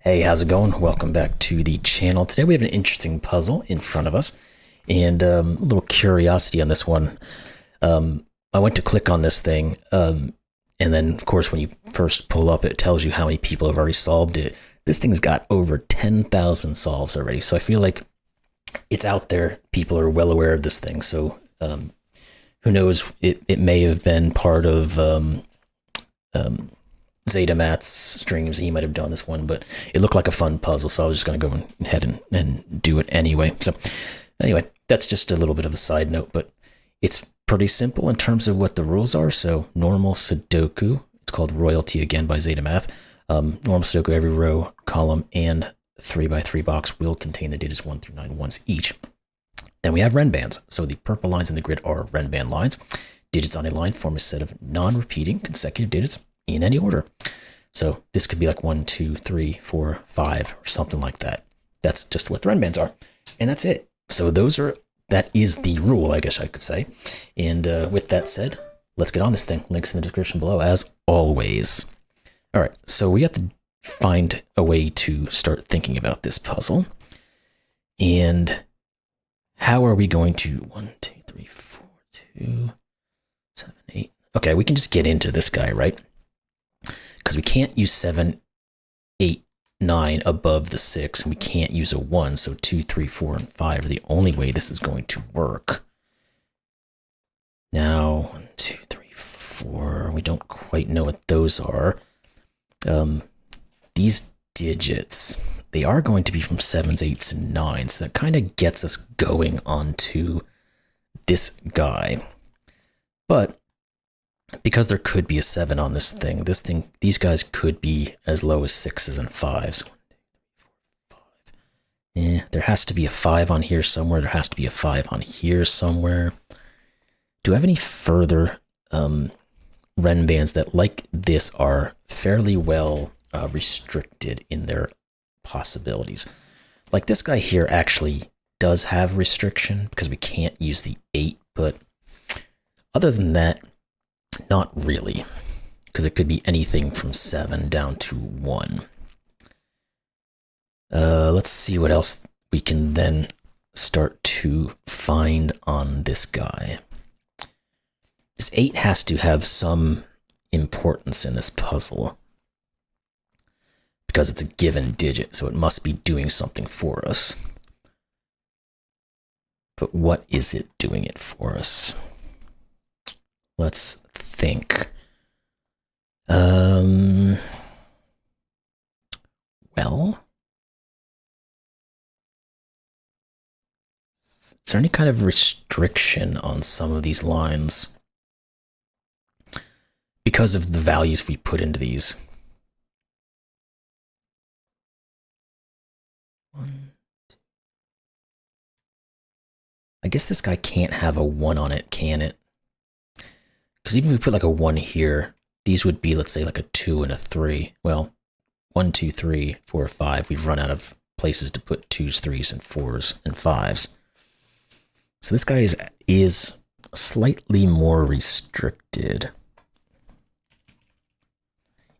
Hey, how's it going? Welcome back to the channel. Today we have an interesting puzzle in front of us, and a little curiosity on this one. I went to click on this thing, and then, of course, when you first pull up, it tells you how many people have already solved it. This thing's got over 10,000 solves already, so I feel like it's out there. People are well aware of this thing, so who knows? It may have been part of Zeta Matt's streams. He might have done this one, but it looked like a fun puzzle, so I was just going to go ahead and do it anyway. So anyway, that's just a little bit of a side note, but it's pretty simple in terms of what the rules are. So normal Sudoku, it's called Royalty again by Zeta Math. Normal Sudoku, every row, column, and 3x3 box will contain the digits 1 through 9 once each. Then we have Renbans. So the purple lines in the grid are Renban lines. Digits on a line form a set of non-repeating consecutive digits in any order. So this could be like 1, 2, 3, 4, 5, or something like that. That's just what the Renbans are. And that's it. So that is the rule, I guess I could say. And with that said, let's get on this thing. Links in the description below, as always. All right, so we have to find a way to start thinking about this puzzle. And how are we going to 1, 2, 3, 4, 2, 7, 8. Okay, we can just get into this guy, right? Because we can't use 7, 8, 9 above the 6, and we can't use a 1, so 2, 3, 4, and 5 are the only way this is going to work. Now, 1, 2, 3, 4, we don't quite know what those are. These digits, they are going to be from 7s, 8s, and 9s, so that kind of gets us going onto this guy. But because there could be a 7 on this thing, these guys could be as low as 6s and 5s. 1, 2, 3, 4, 5. There has to be a 5 on here somewhere. There has to be a 5 on here somewhere. Do I have any further Renbans that, like this, are fairly well restricted in their possibilities? Like this guy here actually does have restriction because we can't use the 8, but other than that, not really, because it could be anything from 7 down to 1. Let's see what else we can then start to find on this guy. This 8 has to have some importance in this puzzle because it's a given digit, so it must be doing something for us. But what is it doing it for us? Let's think. Well, is there any kind of restriction on some of these lines because of the values we put into these? 1, 2. I guess this guy can't have a 1 on it, can it? Because even if we put like a 1 here, these would be, let's say, like a 2 and a 3. Well, 1, 2, 3, 4, 5. We've run out of places to put 2s, 3s, and 4s, and 5s. So this guy is slightly more restricted.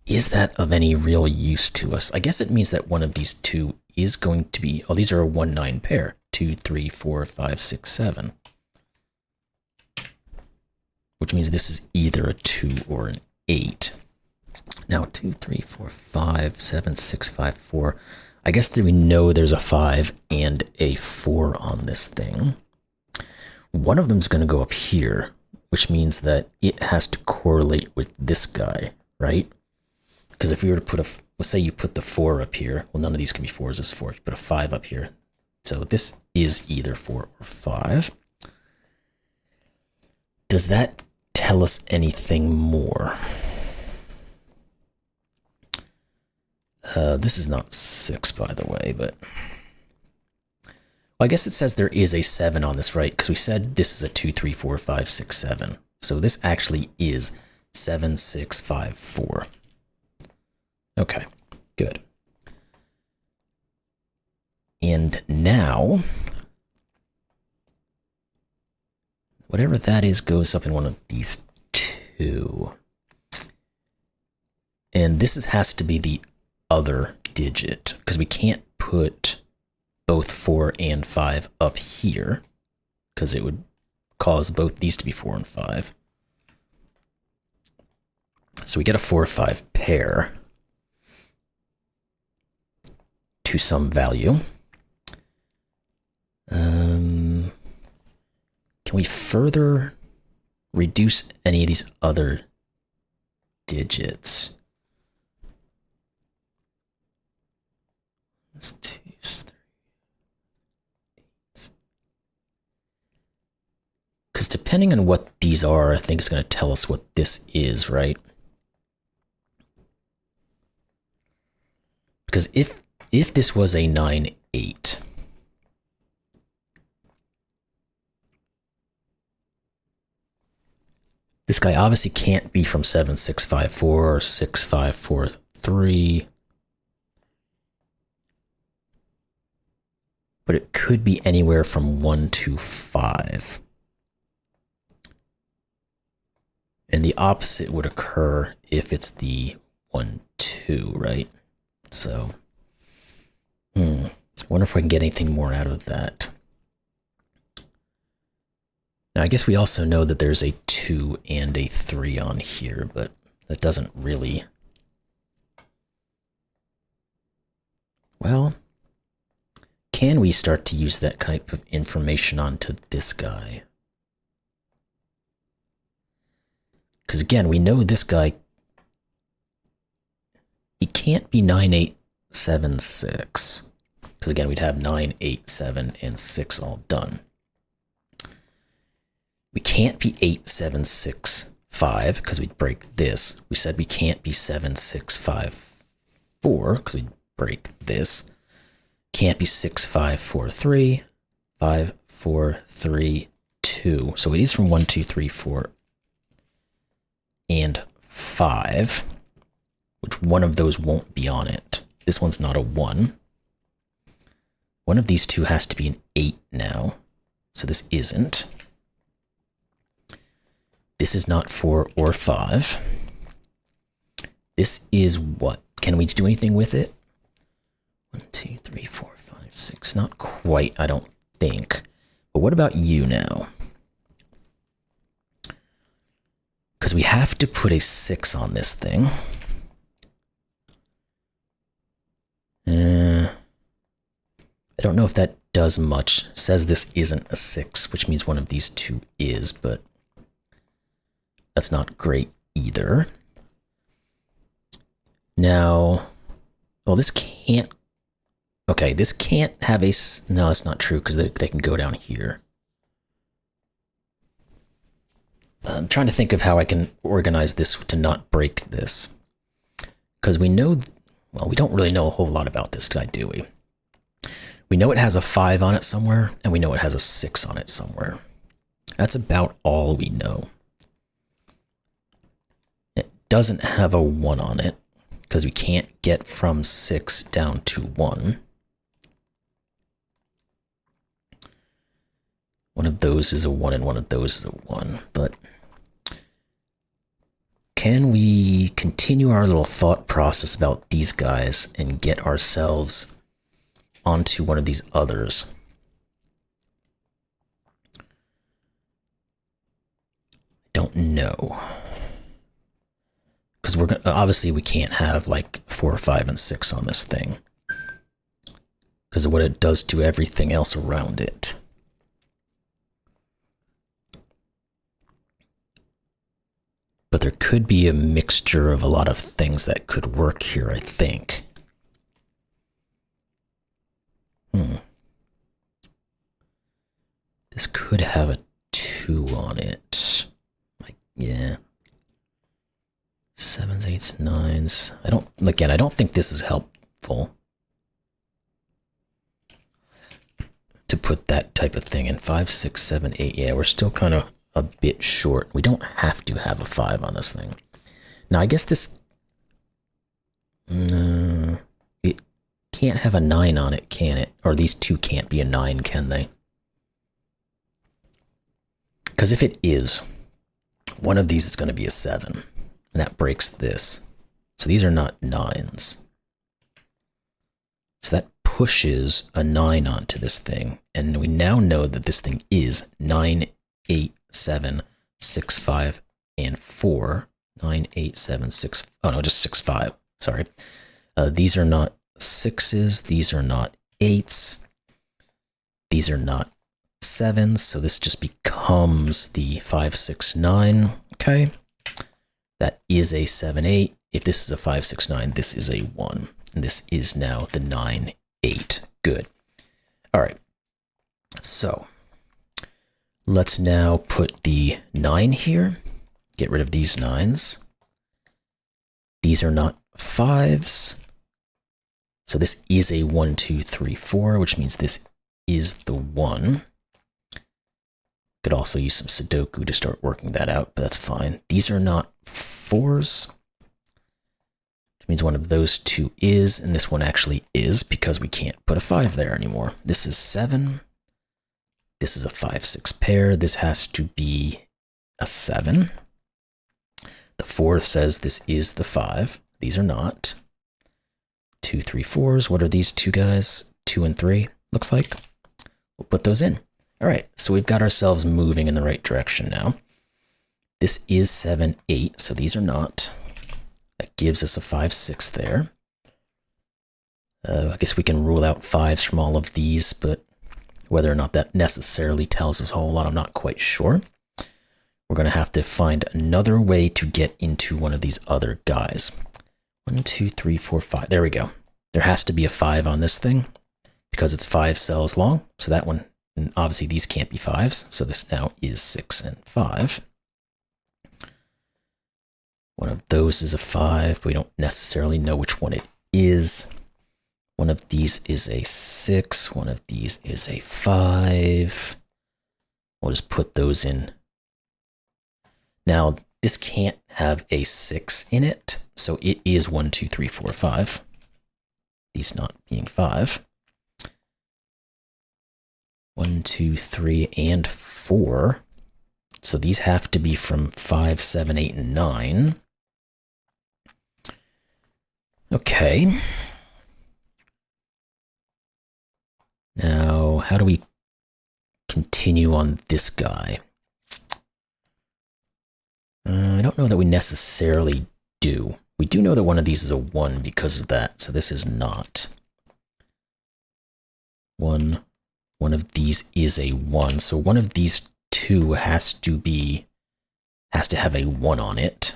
Is that of any real use to us? I guess it means that one of these two is going to be, oh, these are a 1, 9 pair. 2, 3, 4, 5, 6, 7. Which means this is either a 2 or an 8. Now, 2, 3, 4, 5, 7, 6, 5, 4. I guess that we know there's a 5 and a 4 on this thing. One of them is going to go up here, which means that it has to correlate with this guy, right? Because if we were to put let's say you put the 4 up here. Well, none of these can be 4s, this is 4. You put a 5 up here. So this is either 4 or 5. Does that tell us anything more? This is not 6, by the way, but well, I guess it says there is a 7 on this, right? Because we said this is a 2, 3, 4, 5, 6, 7. So this actually is 7, 6, 5, 4. Okay, good. And now, whatever that is goes up in one of these two. And this has to be the other digit. because we can't put both 4 and 5 up here, because it would cause both these to be 4 and 5. So we get a 4-5 pair to some value. Can we further reduce any of these other digits? That's 2, 3, 8. Because depending on what these are, I think it's going to tell us what this is, right? Because if this was a 9-8, this guy obviously can't be from 7-6-5-4 or 6-5-4-3. But it could be anywhere from 1 to 5. And the opposite would occur if it's the 1-2, right? So, I wonder if we can get anything more out of that. Now, I guess we also know that there's a 2 and a 3 on here, but that doesn't really... Well, can we start to use that type of information onto this guy? Because again, we know this guy, he can't be 9-8-7-6. Because again, we'd have 9, 8, 7, and 6 all done. We can't be 8, 7, 6, 5, because we'd break this. We said we can't be 7, 6, 5, 4, because we'd break this. Can't be 6, 5, 4, 3, 5, 4, 3, 2. So it is from 1, 2, 3, 4, and 5, which one of those won't be on it. This one's not a 1. One of these two has to be an 8 now, so this isn't. This is not 4 or 5. This is what? Can we do anything with it? 1, 2, 3, 4, 5, 6. Not quite, I don't think. But what about you now? Because we have to put a 6 on this thing. I don't know if that does much. It says this isn't a 6, which means one of these two is, but that's not great either. Now, well, this can't... Okay, this can't have a... No, that's not true, because they can go down here. I'm trying to think of how I can organize this to not break this. Because we know... Well, we don't really know a whole lot about this guy, do we? We know it has a 5 on it somewhere, and we know it has a 6 on it somewhere. That's about all we know. It doesn't have a 1 on it, because we can't get from 6 down to 1. One of those is a 1 and one of those is a 1, but can we continue our little thought process about these guys and get ourselves onto one of these others? Don't know. Because we're gonna, obviously we can't have like 4, 5, and 6 on this thing. Because of what it does to everything else around it. But there could be a mixture of a lot of things that could work here, I think. This could have a 2 on it. Like, yeah. 7s, 8s, 9s. Again, I don't think this is helpful to put that type of thing in. 5, 6, 7, 8. Yeah, we're still kind of a bit short. We don't have to have a 5 on this thing. Now, I guess this... No, it can't have a 9 on it, can it? Or these two can't be a 9, can they? Because if it is, one of these is going to be a 7. And that breaks this. So these are not 9s. So that pushes a 9 onto this thing. And we now know that this thing is 9, 8, 7, 6, 5, and 4. 9, 8, 7, 6. Oh no, just 6, 5. Sorry. These are not 6s. These are not 8s. These are not 7s. So this just becomes the 5, 6, 9. Okay. That is a 7, 8. If this is a 5, 6, 9, this is a 1. And this is now the 9, 8. Good. All right. So let's now put the 9 here. Get rid of these 9s. These are not 5s. So this is a 1, 2, 3, 4, which means this is the 1. Could also use some Sudoku to start working that out, but that's fine. These are not 4s. Which means one of those two is, and this one actually is because we can't put a 5 there anymore. This is 7. This is a 5, 6 pair. This has to be a 7. The 4 says this is the 5. These are not. 2, 3, 4s. What are these two guys? 2 and 3, looks like. We'll put those in. All right, so we've got ourselves moving in the right direction now. This is 7, 8, so these are not. That gives us a 5, 6 there. I guess we can rule out 5s from all of these, but whether or not that necessarily tells us a whole lot, I'm not quite sure. We're going to have to find another way to get into one of these other guys. 1, 2, 3, 4, 5. There we go. There has to be a 5 on this thing because it's 5 cells long. So that one, and obviously these can't be 5s. So this now is 6 and 5. One of those is a 5, but we don't necessarily know which one it is. One of these is a 6. One of these is a 5. We'll just put those in. Now, this can't have a 6 in it, so it is 1, 2, 3, 4, 5. These not being 5. 1, 2, 3, and 4. So these have to be from 5, 7, 8, and 9. Okay. Now, how do we continue on this guy? I don't know that we necessarily do. We do know that one of these is a 1 because of that, so this is not. One of these is a 1, so one of these two has to have a 1 on it.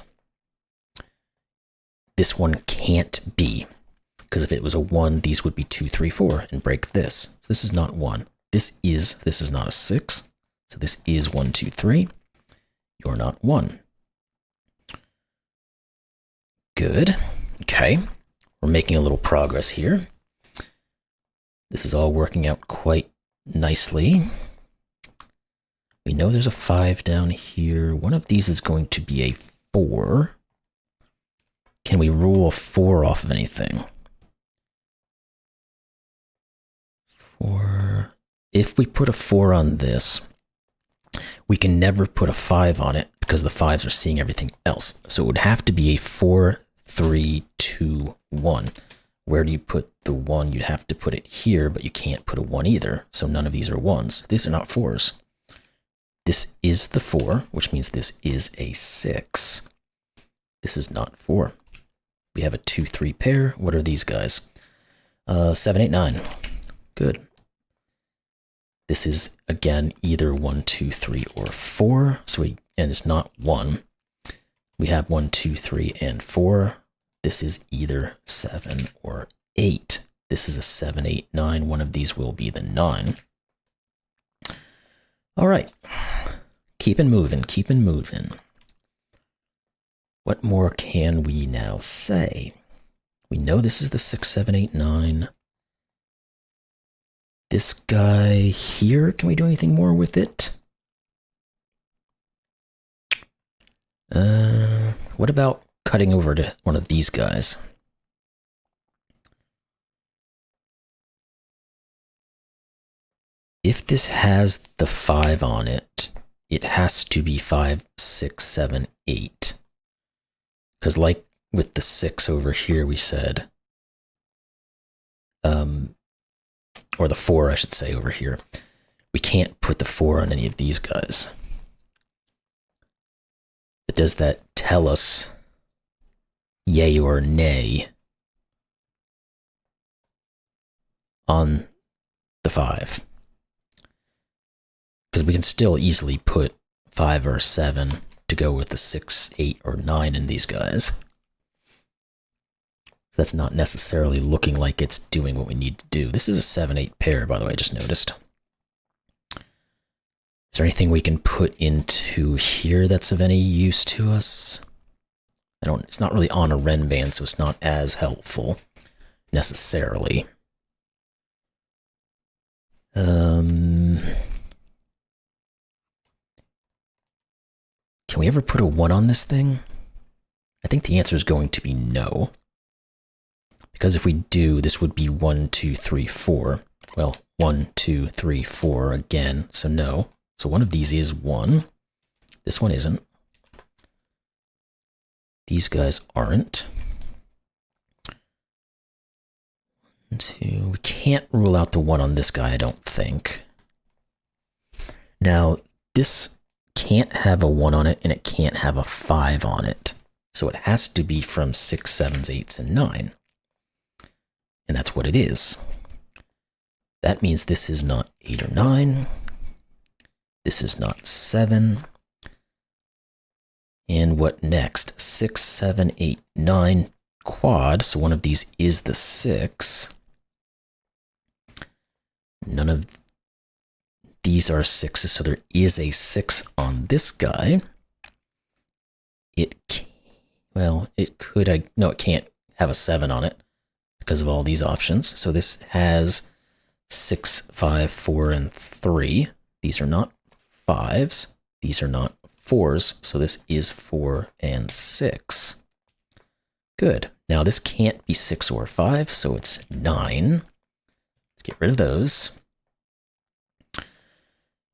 This one can't be, because if it was a 1, these would be 2, 3, 4, and break this. So this is not 1. This is not a 6, so this is 1, 2, 3. You're not 1. Good. Okay. We're making a little progress here. This is all working out quite nicely. We know there's a 5 down here. One of these is going to be a 4. Can we rule a 4 off of anything? 4. If we put a 4 on this, we can never put a 5 on it because the 5s are seeing everything else. So it would have to be a 4, 3, 2, 1. Where do you put the 1? You'd have to put it here, but you can't put a 1 either. So none of these are 1s. These are not 4s. This is the 4, which means this is a 6. This is not 4. We have a 2, 3 pair. What are these guys? 7, 8, 9. Good. This is, again, either 1, 2, 3, or 4. And it's not 1. We have 1, 2, 3, and 4. This is either 7 or 8. This is a 7, 8, 9. One of these will be the 9. All right. Keeping moving, keeping moving. What more can we now say? We know this is the 6, 7, 8, 9. This guy here, can we do anything more with it? What about cutting over to one of these guys? If this has the 5 on it, it has to be 5, 6, 7, 8. Because like with the 6 over here, we said or the 4, I should say, over here. We can't put the 4 on any of these guys. But does that tell us yay or nay on the 5? Because we can still easily put 5 or 7 to go with the 6, 8, or 9 in these guys. That's not necessarily looking like it's doing what we need to do. This is a 7-8 pair, by the way, I just noticed. Is there anything we can put into here that's of any use to us? It's not really on a Renban, so it's not as helpful necessarily. Can we ever put a 1 on this thing? I think the answer is going to be no. Because if we do, this would be 1, 2, 3, 4. Well, 1, 2, 3, 4 again, so no. So one of these is 1. This one isn't. These guys aren't. 1, 2. We can't rule out the 1 on this guy, I don't think. Now, this can't have a 1 on it, and it can't have a 5 on it. So it has to be from 6, 7s, 8s, and 9. And that's what it is. That means this is not 8 or 9. This is not 7. And what next? 6, 7, 8, 9 quad. So one of these is the 6. None of these are 6s, so there is a 6 on this guy. It could, no, it can't have a 7 on it because of all these options. So this has 6, 5, 4, and 3. These are not 5s. These are not 4s. So this is 4 and 6. Good. Now this can't be 6 or 5, so it's 9. Let's get rid of those.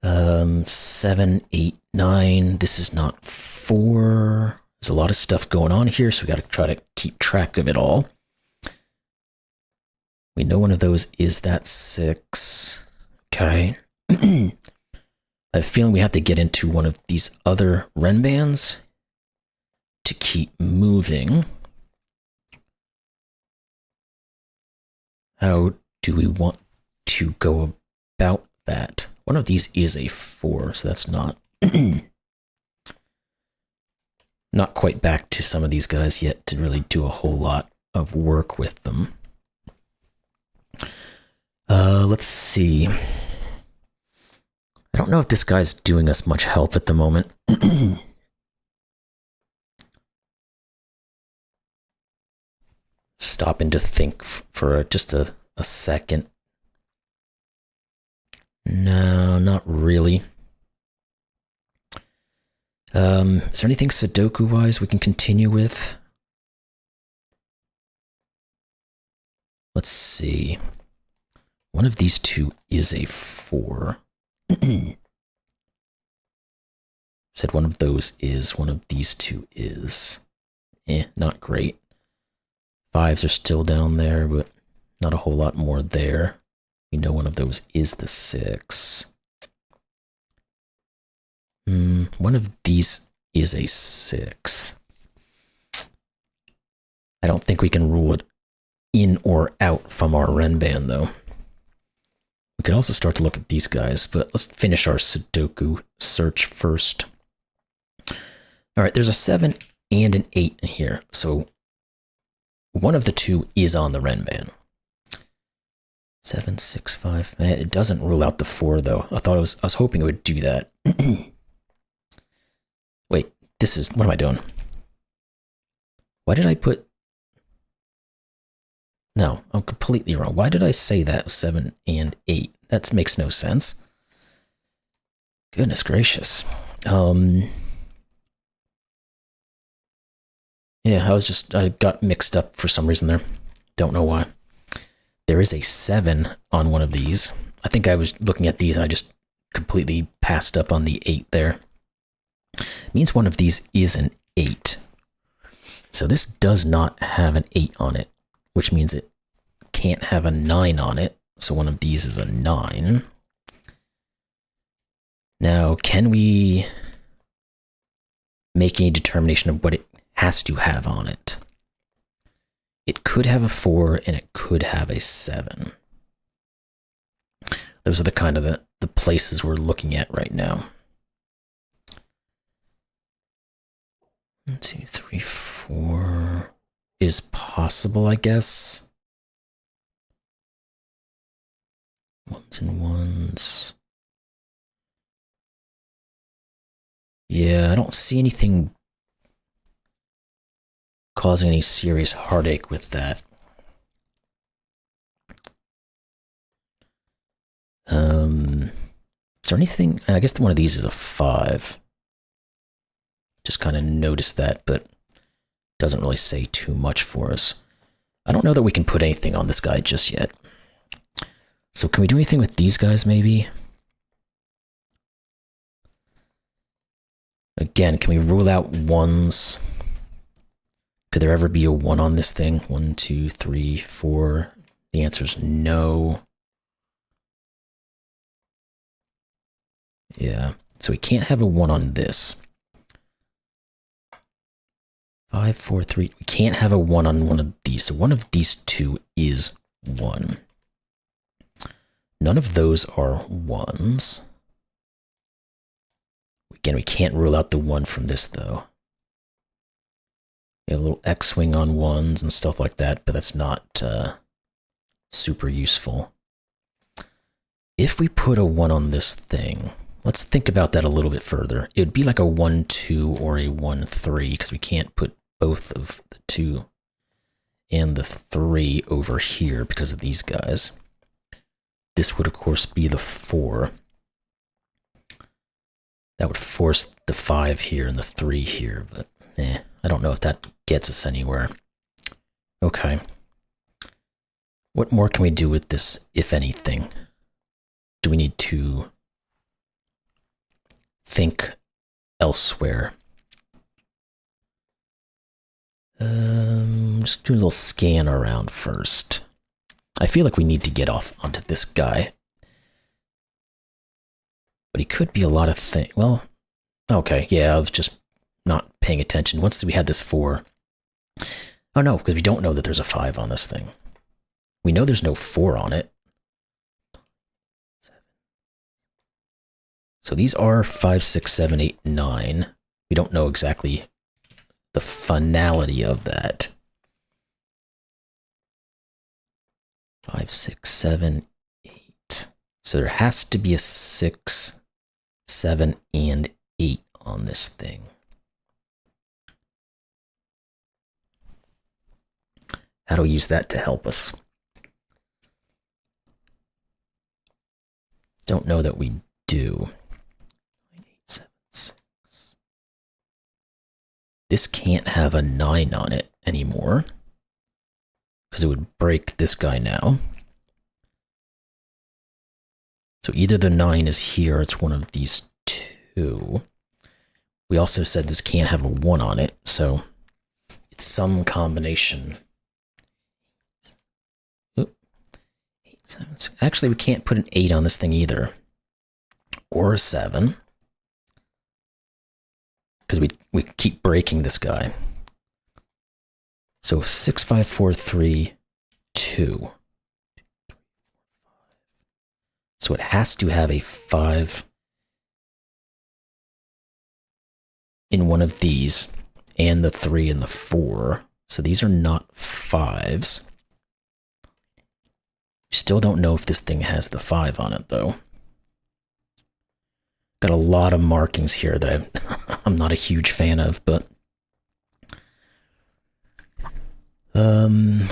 7, 8, 9. This is not 4. There's a lot of stuff going on here, so we got to try to keep track of it all. We know one of those is that 6. Okay. I have a feeling we have to get into one of these other Renbans to keep moving. How do we want to go about that? One of these is a 4, so that's not not quite back to some of these guys yet to really do a whole lot of work with them. Let's see. I don't know if this guy's doing us much help at the moment. Stopping to think for just a second. No, not really. Is there anything Sudoku-wise we can continue with? Let's see. One of these two is a 4. Said one of those is, one of these two is. Not great. 5s are still down there, but not a whole lot more there. We know one of those is the 6. One of these is a 6. I don't think we can rule it in or out from our Renban, though. We could also start to look at these guys, but let's finish our Sudoku search first. All right, there's a 7 and an 8 in here, so one of the two is on the Renban. 7, 6, 5. It doesn't rule out the 4, though. I was hoping it would do that. Wait, what am I doing? Why did I put... No, I'm completely wrong. Why did I say that 7 and 8? That makes no sense. Goodness gracious. Yeah, I got mixed up for some reason there. Don't know why. There is a 7 on one of these. I think I was looking at these and I just completely passed up on the 8 there. It means one of these is an 8. So this does not have an 8 on it, which means it can't have a 9 on it, so one of these is a 9. Now, can we make a determination of what it has to have on it? It could have a 4 and it could have a 7. Those are the kind of the places we're looking at right now. 1, 2, 3, 4 is possible, I guess. Ones and ones. Yeah, I don't see anything causing any serious heartache with that. Is there anything? I guess one of these is a 5. Just kind of noticed that, but doesn't really say too much for us. I don't know that we can put anything on this guy just yet. So can we do anything with these guys, maybe? Again, can we rule out ones? Could there ever be a 1 on this thing? 1, 2, 3, 4. The answer is no. Yeah, so we can't have a 1 on this. 5, 4, 3. We can't have a 1 on one of these. So one of these two is 1. None of those are 1s. Again, we can't rule out the 1 from this, though. We have a little X-wing on 1s and stuff like that, but that's not super useful. If we put a 1 on this thing, let's think about that a little bit further. It would be like a 1, 2 or a 1, 3, because we can't put both of the 2 and the 3 over here because of these guys. This would, of course, be the 4. That would force the 5 here and the 3 here, but I don't know if that gets us anywhere. Okay. What more can we do with this, if anything? Do we need to think elsewhere? Just do a little scan around first. I feel like we need to get off onto this guy. But he could be a lot of things. Well, okay, yeah, I was just not paying attention. Once we had this 4. Oh no, because we don't know that there's a 5 on this thing. We know there's no 4 on it. So these are 5, 6, 7, 8, 9. We don't know exactly the finality of that. 5, 6, 7, 8. So there has to be a 6, 7, and 8 on this thing. How do we use that to help us? Don't know that we do. 9, 8, 7, 6. This can't have a 9 on it anymore, because it would break this guy now. So either the 9 is here, it's one of these 2. We also said this can't have a 1 on it, so it's some combination. Oop. 8, 7, 6. Actually, we can't put an 8 on this thing either, or a 7, because we keep breaking this guy. So 6, 5, 4, 3, 2. So it has to have a 5 in one of these, and the 3 and the 4. So these are not 5s. We still don't know if this thing has the 5 on it, though. Got a lot of markings here that I'm not a huge fan of, but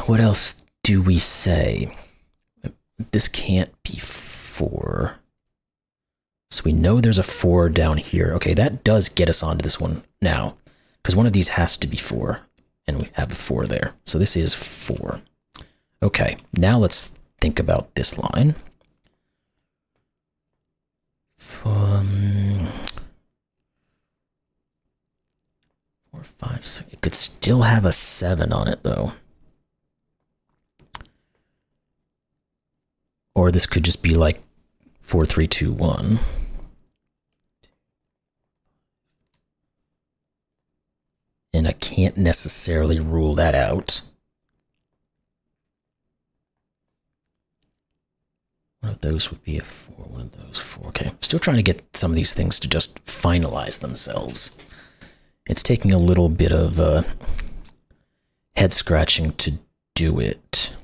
what else do we say? This can't be 4. So we know there's a 4 down here. Okay, that does get us onto this one now, because one of these has to be 4, and we have a 4 there. So this is 4. Okay, now let's think about this line. 4, 5, 6. It could still have a 7 on it, though. Or this could just be like 4, 3, 2, 1. And I can't necessarily rule that out. One of those would be a 4, one of those 4. Okay, still trying to get some of these things to just finalize themselves. It's taking a little bit of head scratching to do it.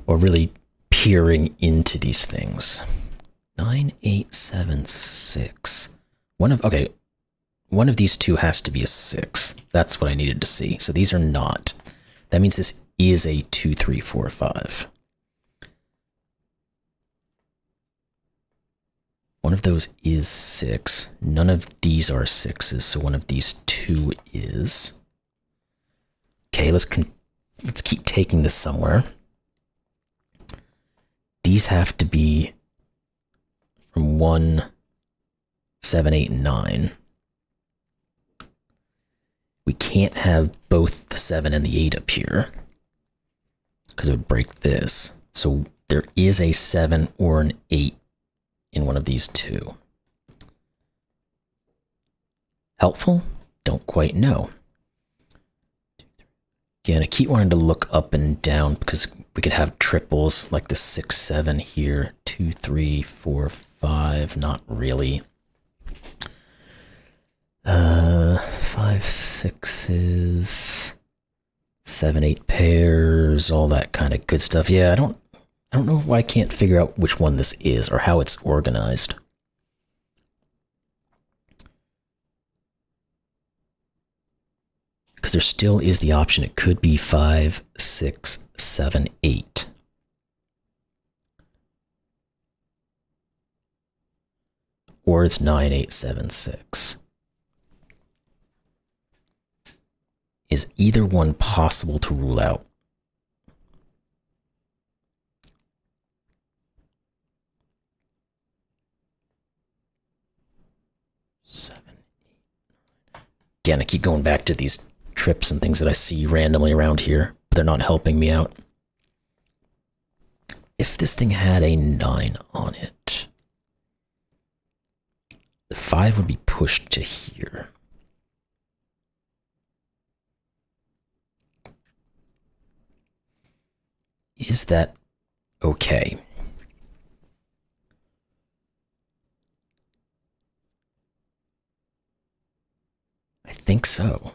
Or really peering into these things. 9, 8, 7, 6. One of these two has to be a 6. That's what I needed to see. So these are not. That means this is a 2, 3, 4, 5. One of those is 6. None of these are 6s, so one of these 2 is. Okay, let's keep taking this somewhere. These have to be from 1, 7, 8, and 9. We can't have both the 7 and the 8 up here because it would break this. So there is a 7 or an 8 in one of these two. Helpful? Don't quite know. Again, I keep wanting to look up and down because we could have triples like the 6, 7 here. 2, 3, 4, 5. Not really. 5, 6s, 7, 8 pairs, all that kind of good stuff. Yeah, I don't know why I can't figure out which one this is or how it's organized. Because there still is the option it could be 5, 6, 7, 8. Or it's 9, 8, 7, 6. Is either one possible to rule out? Again, I keep going back to these trips and things that I see randomly around here, but they're not helping me out. If this thing had a 9 on it, the 5 would be pushed to here. Is that okay? I think so.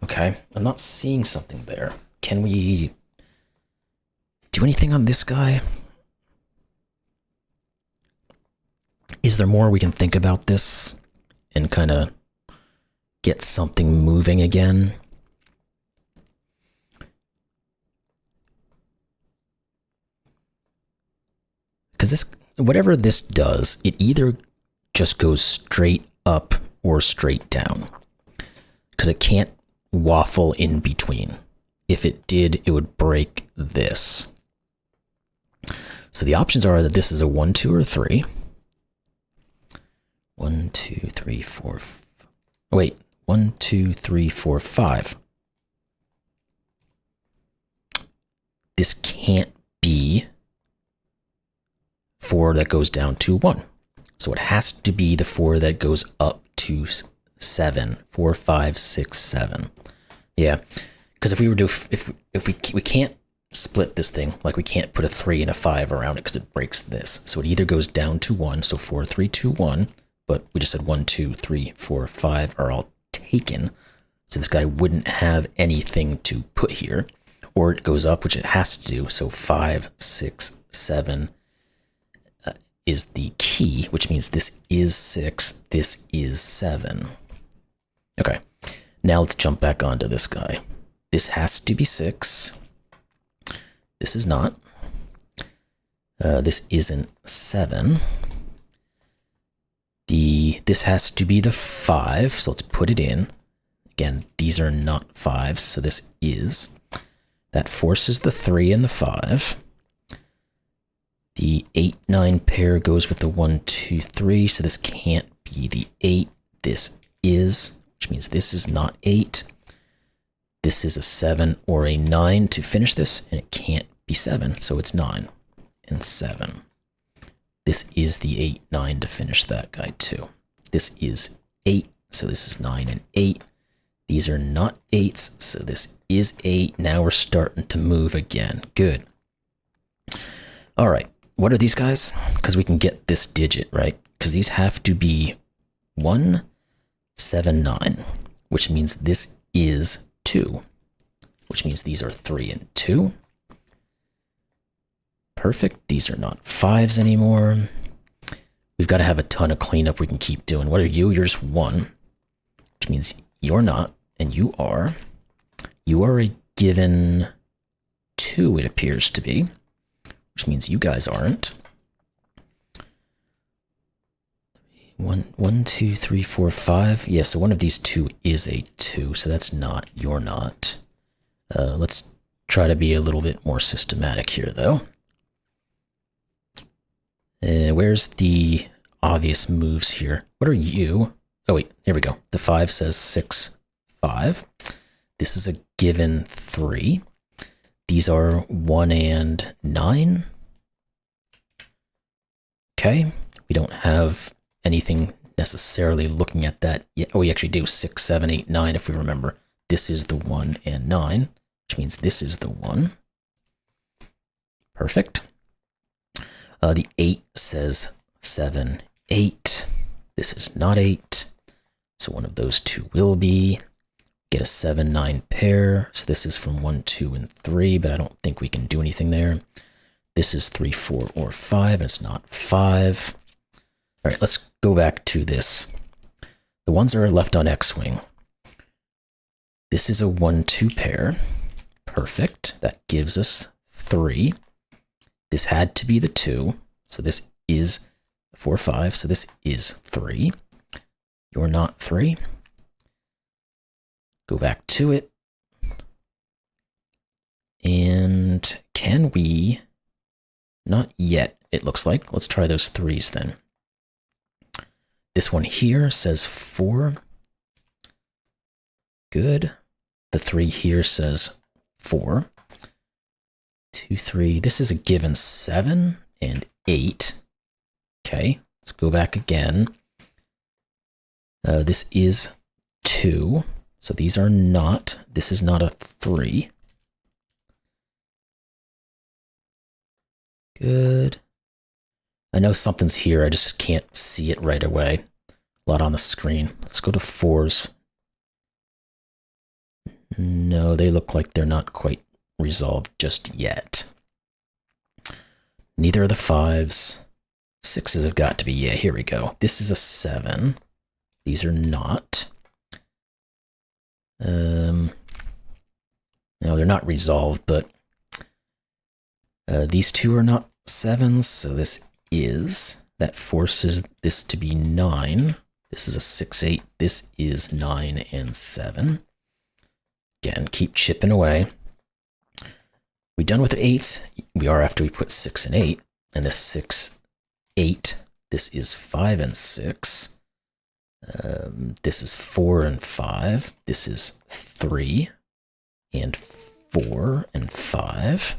Okay, I'm not seeing something there. Can we do anything on this guy? Is there more we can think about this and kind of get something moving again? Because this, whatever this does, it either just goes straight up or straight down. Because it can't waffle in between. If it did, it would break this. So the options are that this is a 1, 2, or 3. 1, 2, 3, 4. Wait, 1, 2, 3, 4, 5. This can't be 4 that goes down to 1. So it has to be the 4 that goes up to 7. 4, 5, 6, 7. Yeah, because if we were to, if we can't split this thing, like we can't put a 3 and a 5 around it because it breaks this. So it either goes down to 1, so 4, 3, 2, 1, but we just said 1, 2, 3, 4, 5 are all taken. So this guy wouldn't have anything to put here. Or it goes up, which it has to do, so 5, 6, 7 is the key, which means this is 6, this is 7. Okay, now let's jump back onto this guy. This has to be 6. This is not. This isn't 7. This has to be the 5, so let's put it in. Again, these are not 5s, so this is. That forces the 3 and the 5. The 8, 9 pair goes with the 1, 2, 3, so this can't be the 8. This is, which means this is not 8. This is a 7 or a 9 to finish this, and it can't be 7, so it's 9 and 7. This is the 8, 9 to finish that guy too. This is 8, so this is 9 and 8. These are not 8s, so this is 8. Now we're starting to move again. Good. All right, what are these guys? Because we can get this digit, right? Because these have to be 1, 7, 9, which means this is 2, which means these are 3 and 2. Perfect. These are not 5s anymore. We've got to have a ton of cleanup we can keep doing. What are you? You're just 1, which means you're not, and you are. You are a given 2, it appears to be, which means you guys aren't. 1, 2, 3, 4, 5. Yeah, so one of these 2 is a 2, so that's not. You're not. Let's try to be a little bit more systematic here, though. Where's the obvious moves here? What are you? Oh, wait, here we go. The 5 says 6, 5. This is a given 3. These are 1 and 9. Okay, we don't have anything necessarily looking at that yet. Oh, we actually do 6, 7, 8, 9 if we remember. This is the 1 and 9, which means this is the 1. Perfect. The 8 says 7, 8. This is not 8, so one of those 2 will be. Get a 7, 9 pair, so this is from 1, 2, and 3, but I don't think we can do anything there. This is 3, 4, or 5, and it's not 5. All right, let's go back to this. The ones that are left on X-Wing. This is a 1, 2 pair. Perfect. That gives us 3. This had to be the 2, so this is 4, 5, so this is 3. You're not 3. Go back to it. And can we? Not yet, it looks like. Let's try those 3s then. This one here says 4. Good. The 3 here says 4. 2, 3. This is a given 7 and 8. Okay, let's go back again. This is 2. So these are not. This is not a 3. Good. I know something's here. I just can't see it right away. A lot on the screen. Let's go to 4s. No, they look like they're not quite resolved just yet. Neither are the 5s. 6s have got to be. Yeah, here we go. This is a 7. These are not. No, they're not resolved, but these 2 are not 7s, so this is. That forces this to be 9. This is a 6, 8. This is 9 and 7. Again, keep chipping away. We done with the 8s? We are after we put 6 and 8. And this 6, 8. This is 5 and 6. This is 4 and 5. This is 3 and 4 and 5.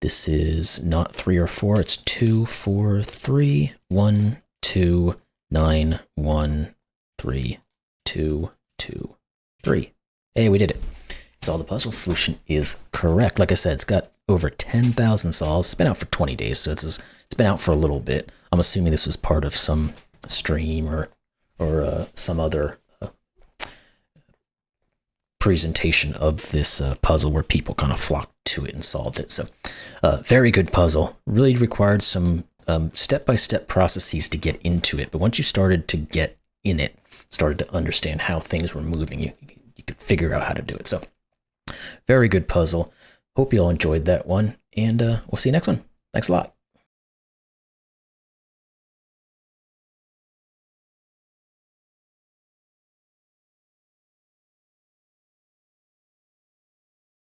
This is not 3 or 4. It's 2, 4, 3, 1, 2, 9, 1, 3, 2, 2, 3. Hey, we did it. So the puzzle solution is correct. Like I said, it's got over 10,000 solves. It's been out for 20 days, so it's been out for a little bit. I'm assuming this was part of some stream or some other presentation of this puzzle where people kind of flocked to it and solved it. So very good puzzle. Really required some step-by-step processes to get into it. But once you started to get in it, started to understand how things were moving, you could figure out how to do it. So very good puzzle. Hope you all enjoyed that one, and we'll see you next one. Thanks a lot.